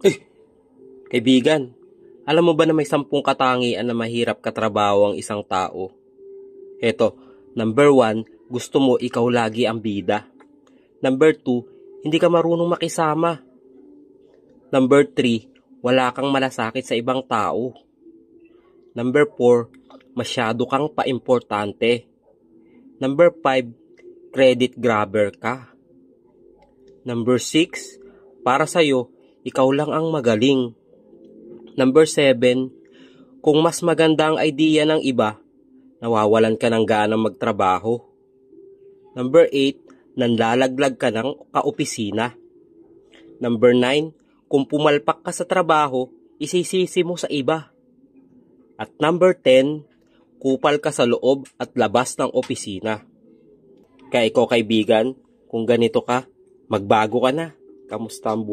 Eh, kaibigan, alam mo ba na may 10 katangian na mahirap katrabaho ang isang tao? Eto, number 1, gusto mo ikaw lagi ang bida. Number 2, hindi ka marunong makisama. Number 3, wala kang malasakit sa ibang tao. Number 4, masyado kang paimportante. Number 5, credit grabber ka. Number 6, para sa'yo, ikaw lang ang magaling. Number 7, kung mas maganda ang idea ng iba, nawawalan ka ng ganang magtrabaho. Number 8, nanlalaglag ka ng kaopisina. Number 9, kung pumalpak ka sa trabaho, isisisi mo sa iba. At number 10, kupal ka sa loob at labas ng opisina. Kaya ikaw kaibigan, kung ganito ka, magbago ka na. Kamusta ang buhay?